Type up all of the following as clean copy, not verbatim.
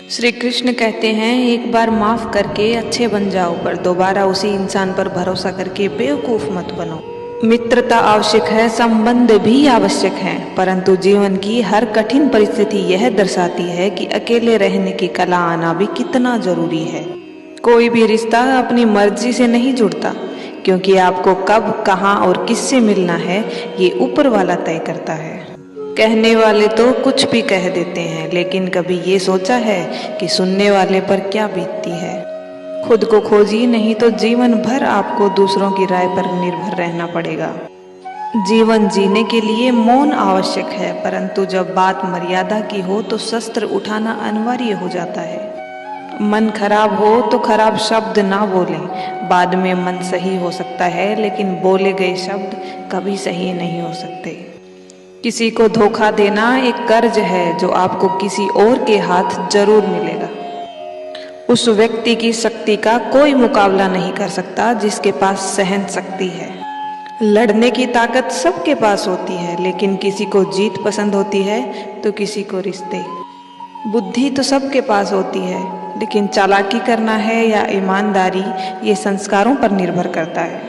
श्री कृष्ण कहते हैं, एक बार माफ करके अच्छे बन जाओ, पर दोबारा उसी इंसान पर भरोसा करके बेवकूफ मत बनो। मित्रता आवश्यक है, संबंध भी आवश्यक है, परंतु जीवन की हर कठिन परिस्थिति यह दर्शाती है कि अकेले रहने की कला आना भी कितना जरूरी है। कोई भी रिश्ता अपनी मर्जी से नहीं जुड़ता, क्योंकि आपको कब, कहाँ और किससे मिलना है ये ऊपर वाला तय करता है। कहने वाले तो कुछ भी कह देते हैं, लेकिन कभी ये सोचा है कि सुनने वाले पर क्या बीतती है। खुद को खोजिए, नहीं तो जीवन भर आपको दूसरों की राय पर निर्भर रहना पड़ेगा। जीवन जीने के लिए मौन आवश्यक है, परंतु जब बात मर्यादा की हो तो शस्त्र उठाना अनिवार्य हो जाता है। मन खराब हो तो खराब शब्द ना बोलें। बाद में मन सही हो सकता है, लेकिन बोले गए शब्द कभी सही नहीं हो सकते। किसी को धोखा देना एक कर्ज है जो आपको किसी और के हाथ जरूर मिलेगा। उस व्यक्ति की शक्ति का कोई मुकाबला नहीं कर सकता जिसके पास सहन शक्ति है। लड़ने की ताकत सबके पास होती है, लेकिन किसी को जीत पसंद होती है तो किसी को रिश्ते। बुद्धि तो सबके पास होती है, लेकिन चालाकी करना है या ईमानदारी ये संस्कारों पर निर्भर करता है।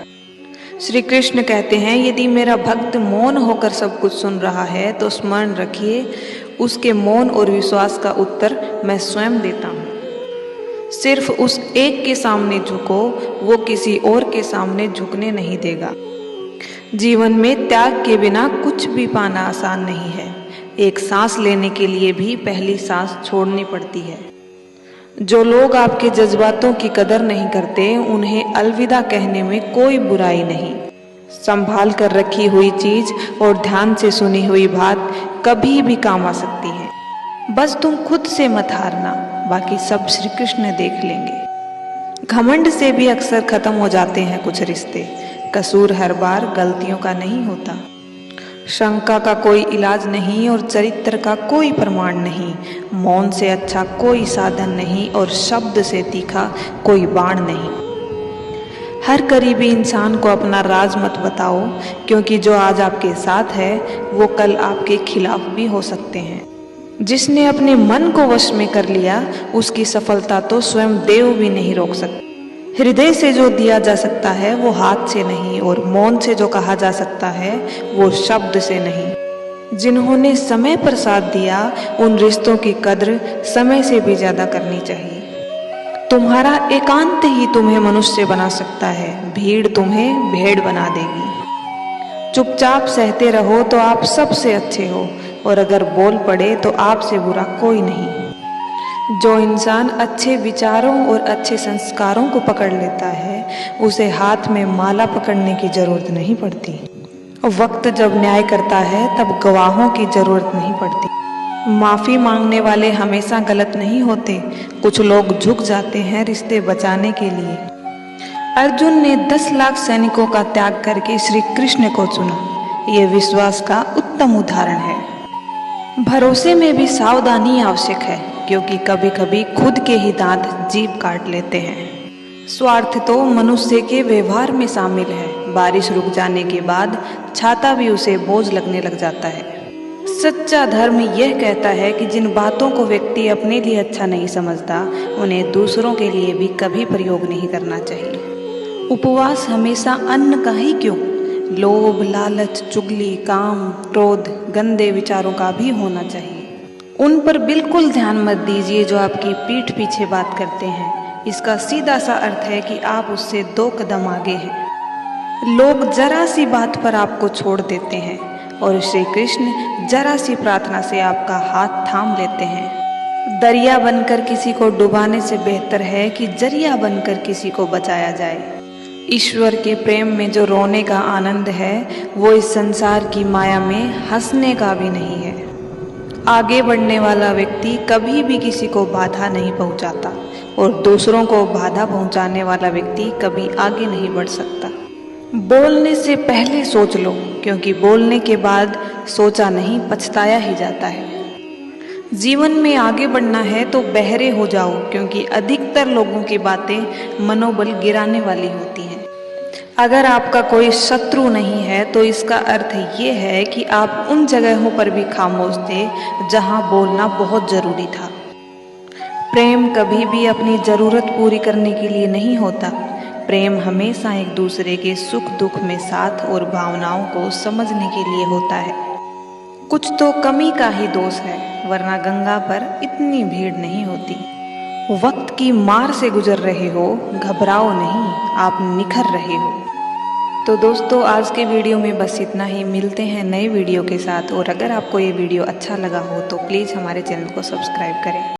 श्री कृष्ण कहते हैं, यदि मेरा भक्त मौन होकर सब कुछ सुन रहा है तो स्मरण रखिए, उसके मौन और विश्वास का उत्तर मैं स्वयं देता हूँ। सिर्फ उस एक के सामने झुको, वो किसी और के सामने झुकने नहीं देगा। जीवन में त्याग के बिना कुछ भी पाना आसान नहीं है। एक सांस लेने के लिए भी पहली सांस छोड़नी पड़ती है। जो लोग आपके जज्बातों की कदर नहीं करते, उन्हें अलविदा कहने में कोई बुराई नहीं। संभाल कर रखी हुई चीज और ध्यान से सुनी हुई बात कभी भी काम आ सकती है। बस तुम खुद से मत हारना, बाकी सब श्री कृष्ण देख लेंगे। घमंड से भी अक्सर खत्म हो जाते हैं कुछ रिश्ते। कसूर हर बार गलतियों का नहीं होता। शंका का कोई इलाज नहीं और चरित्र का कोई प्रमाण नहीं। मौन से अच्छा कोई साधन नहीं और शब्द से तीखा कोई बाण नहीं। हर करीबी इंसान को अपना राज मत बताओ, क्योंकि जो आज आपके साथ है वो कल आपके खिलाफ भी हो सकते हैं। जिसने अपने मन को वश में कर लिया, उसकी सफलता तो स्वयं देव भी नहीं रोक सकते। हृदय से जो दिया जा सकता है वो हाथ से नहीं, और मौन से जो कहा जा सकता है वो शब्द से नहीं। जिन्होंने समय पर साथ दिया, उन रिश्तों की कद्र समय से भी ज्यादा करनी चाहिए। तुम्हारा एकांत ही तुम्हें मनुष्य बना सकता है, भीड़ तुम्हें भेड़ बना देगी। चुपचाप सहते रहो तो आप सबसे अच्छे हो, और अगर बोल पड़े तो आपसे बुरा कोई नहीं। जो इंसान अच्छे विचारों और अच्छे संस्कारों को पकड़ लेता है, उसे हाथ में माला पकड़ने की जरूरत नहीं पड़ती। वक्त जब न्याय करता है तब गवाहों की जरूरत नहीं पड़ती। माफी मांगने वाले हमेशा गलत नहीं होते। कुछ लोग झुक जाते हैं रिश्ते बचाने के लिए। अर्जुन ने 10 लाख सैनिकों का त्याग करके श्री कृष्ण को चुना। ये विश्वास का उत्तम उदाहरण है। भरोसे में भी सावधानी आवश्यक है, क्योंकि कभी कभी खुद के ही दांत जीभ काट लेते हैं। स्वार्थ तो मनुष्य के व्यवहार में शामिल है। बारिश रुक जाने के बाद छाता भी उसे बोझ लगने लग जाता है। सच्चा धर्म यह कहता है कि जिन बातों को व्यक्ति अपने लिए अच्छा नहीं समझता, उन्हें दूसरों के लिए भी कभी प्रयोग नहीं करना चाहिए। उपवास हमेशा अन्न का ही क्यों, लोभ, लालच, चुगली, काम, क्रोध, गंदे विचारों का भी होना चाहिए। उन पर बिल्कुल ध्यान मत दीजिए जो आपकी पीठ पीछे बात करते हैं। इसका सीधा सा अर्थ है कि आप उससे 2 कदम आगे हैं। लोग जरा सी बात पर आपको छोड़ देते हैं, और श्री कृष्ण जरा सी प्रार्थना से आपका हाथ थाम लेते हैं। दरिया बनकर किसी को डुबाने से बेहतर है कि जरिया बनकर किसी को बचाया जाए। ईश्वर के प्रेम में जो रोने का आनंद है, वो इस संसार की माया में हंसने का भी नहीं है। आगे बढ़ने वाला व्यक्ति कभी भी किसी को बाधा नहीं पहुंचाता, और दूसरों को बाधा पहुंचाने वाला व्यक्ति कभी आगे नहीं बढ़ सकता। बोलने से पहले सोच लो, क्योंकि बोलने के बाद सोचा नहीं पछताया ही जाता है। जीवन में आगे बढ़ना है तो बहरे हो जाओ, क्योंकि अधिकतर लोगों की बातें मनोबल गिराने वाली होती हैं। अगर आपका कोई शत्रु नहीं है तो इसका अर्थ ये है कि आप उन जगहों पर भी खामोश थे जहां बोलना बहुत जरूरी था। प्रेम कभी भी अपनी ज़रूरत पूरी करने के लिए नहीं होता। प्रेम हमेशा एक दूसरे के सुख दुख में साथ और भावनाओं को समझने के लिए होता है। कुछ तो कमी का ही दोष है, वरना गंगा पर इतनी भीड़ नहीं होती। वक्त की मार से गुजर रहे हो, घबराओ नहीं, आप निखर रहे हो। तो दोस्तों, आज के वीडियो में बस इतना ही। मिलते हैं नए वीडियो के साथ। और अगर आपको ये वीडियो अच्छा लगा हो तो प्लीज़ हमारे चैनल को सब्सक्राइब करें।